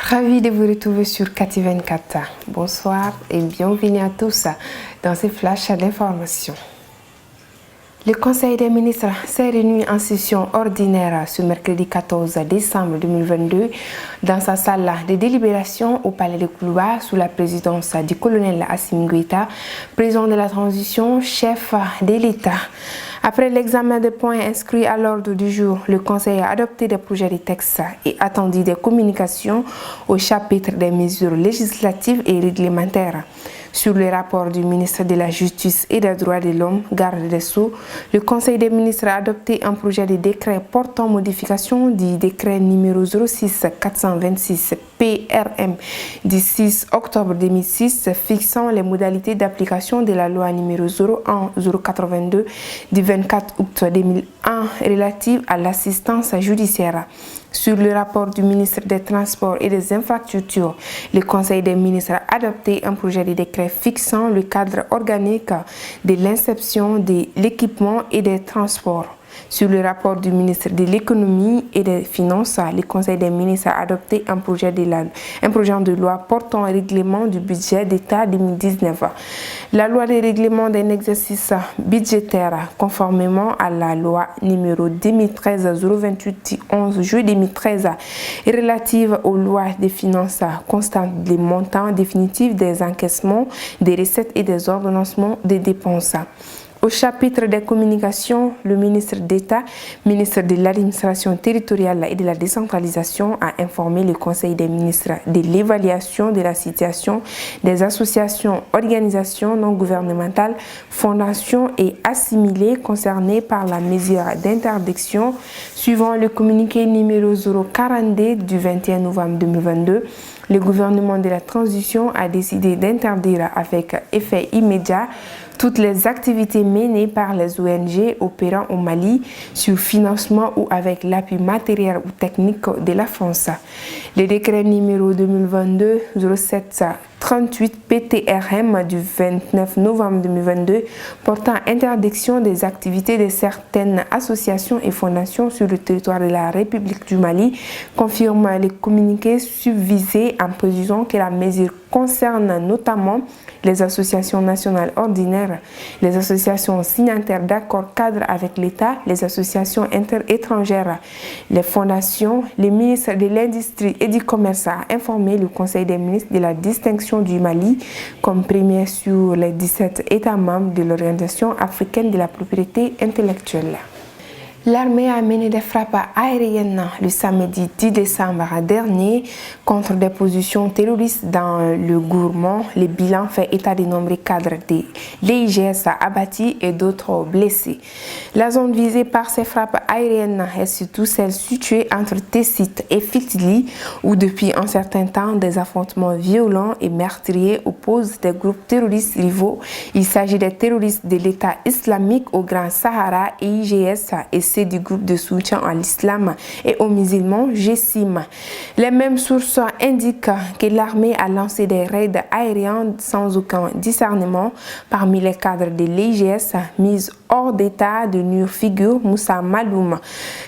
Ravi de vous retrouver sur Kati24. Bonsoir et bienvenue à tous dans ce flash d'information. Le Conseil des ministres s'est réuni en session ordinaire ce mercredi 14 décembre 2022 dans sa salle de délibération au Palais de Koulouba sous la présidence du colonel Assimi Goïta, président de la transition, chef de l'État. Après l'examen des points inscrits à l'ordre du jour, le Conseil a adopté des projets de texte et attendu des communications au chapitre des mesures législatives et réglementaires. Sur le rapport du ministre de la Justice et des Droits de l'Homme, garde des Sceaux, le Conseil des ministres a adopté un projet de décret portant modification du décret numéro 06-426 PRM du 6 octobre 2006 fixant les modalités d'application de la loi numéro 01-082 du 24 août 2001 relative à l'assistance judiciaire. Sur le rapport du ministre des Transports et des Infrastructures, le Conseil des ministres a adopté un projet de décret fixant le cadre organique de l'inception de l'équipement et des transports. Sur le rapport du ministre de l'Économie et des Finances, le Conseil des ministres a adopté un projet de loi portant un règlement du budget d'État 2019. La loi de règlement d'un exercice budgétaire, conformément à la loi numéro 2013-028 du 11 juillet 2013, est relative aux lois des finances, constatant les montants définitifs des encaissements, des recettes et des ordonnancements des dépenses. Au chapitre des communications, le ministre d'État, ministre de l'administration territoriale et de la décentralisation, a informé le Conseil des ministres de l'évaluation de la situation des associations, organisations non gouvernementales, fondations et assimilées concernées par la mesure d'interdiction suivant le communiqué numéro 042 du 21 novembre 2022. Le gouvernement de la transition a décidé d'interdire avec effet immédiat toutes les activités menées par les ONG opérant au Mali sur financement ou avec l'appui matériel ou technique de la France. Le décret numéro 2022-07-38 PTRM du 29 novembre 2022 portant interdiction des activités de certaines associations et fondations sur le territoire de la République du Mali confirme les communiqués subvisés en précisant que la mesure concerne notamment les associations nationales ordinaires, les associations signataires d'accords cadres avec l'État, les associations interétrangères, les fondations. Le ministre de l'Industrie et du Commerce a informé le Conseil des ministres de la distinction du Mali comme premier sur les 17 États membres de l'Organisation africaine de la propriété intellectuelle. L'armée a mené des frappes aériennes le samedi 10 décembre dernier contre des positions terroristes dans le Gourmand. Le bilan fait état des nombreux cadres de l'IGS abattus et d'autres blessés. La zone visée par ces frappes aériennes est surtout celle située entre Tessit et Fitili, où depuis un certain temps des affrontements violents et meurtriers opposent des groupes terroristes rivaux. Il s'agit des terroristes de l'État islamique au Grand Sahara et IGS et du groupe de soutien à l'islam et aux musulmans GSIM. Les mêmes sources indiquent que l'armée a lancé des raids aériens sans aucun discernement parmi les cadres de l'IGS mis hors d'état de nuire figure Moussa Maloum.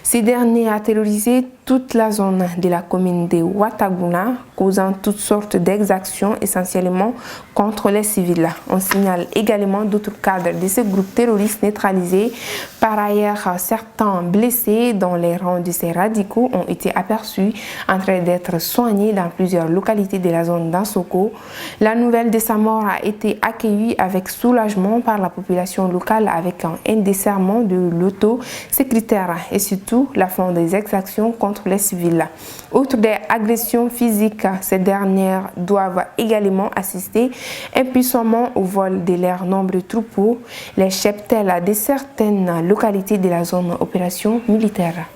Ces derniers a terrorisé toute la zone de la commune de Ouattaguna, causant toutes sortes d'exactions essentiellement contre les civils. On signale également d'autres cadres de ce groupe terroriste neutralisés. Par ailleurs, certains blessés dans les rangs de ces radicaux ont été aperçus en train d'être soignés dans plusieurs localités de la zone d'Ansoko. La nouvelle de sa mort a été accueillie avec soulagement par la population locale avec un indécerrement de l'auto-sécuritaire et surtout la fin des exactions contre les civils. Outre des agressions physiques, ces dernières doivent également assister impuissamment au vol de leurs nombreux troupeaux, les cheptels de certaines localités de la zone opération militaire.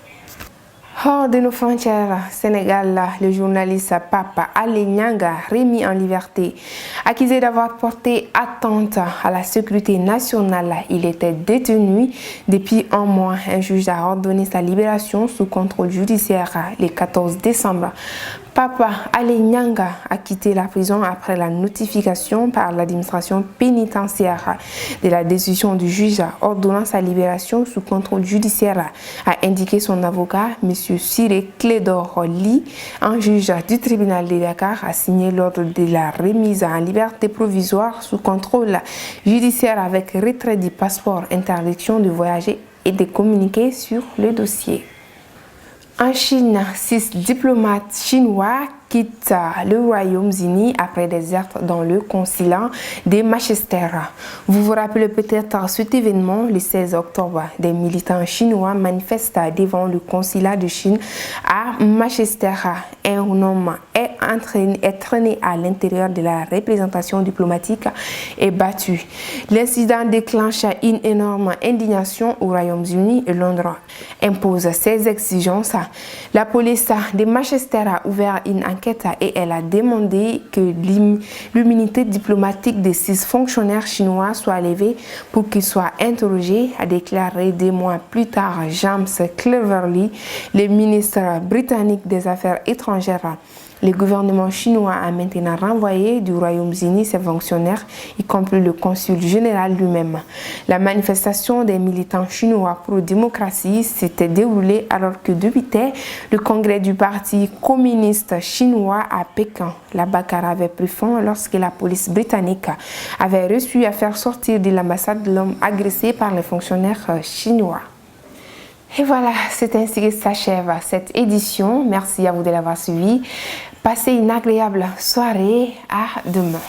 Hors de nos frontières, Sénégal, le journaliste Papa Alé Nianga, remis en liberté. Accusé d'avoir porté atteinte à la sécurité nationale, il était détenu depuis un mois. Un juge a ordonné sa libération sous contrôle judiciaire le 14 décembre. Papa Ali Nyanga a quitté la prison après la notification par l'administration pénitentiaire de la décision du juge ordonnant sa libération sous contrôle judiciaire, a indiqué son avocat, M. Siré Clédor Ly. Un juge du tribunal de Dakar a signé l'ordre de la remise en liberté provisoire sous contrôle judiciaire avec retrait du passeport, interdiction de voyager et de communiquer sur le dossier. En Chine, 6 diplomates chinois quittent le Royaume-Uni après des actes dans le consulat de Manchester. Vous vous rappelez peut-être cet événement, le 16 octobre, des militants chinois manifestent devant le consulat de Chine à Manchester. Un homme est traîné à l'intérieur de la représentation diplomatique et battu. L'incident déclenche une énorme indignation au Royaume-Uni et Londres impose ses exigences. La police de Manchester a ouvert une enquête et elle a demandé que l'immunité diplomatique des 6 fonctionnaires chinois soit levée pour qu'ils soient interrogés, a déclaré 2 mois plus tard James Cleverly, le ministre britannique des Affaires étrangères. Le gouvernement chinois a maintenant renvoyé du Royaume-Uni ses fonctionnaires, y compris le consul général lui-même. La manifestation des militants chinois pro-démocratie s'était déroulée alors que débutait le congrès du parti communiste chinois à Pékin. La bagarre avait pris fin lorsque la police britannique avait réussi à faire sortir de l'ambassade l'homme agressé par les fonctionnaires chinois. Et voilà, c'est ainsi que s'achève cette édition. Merci à vous de l'avoir suivi. Passez une agréable soirée. À demain.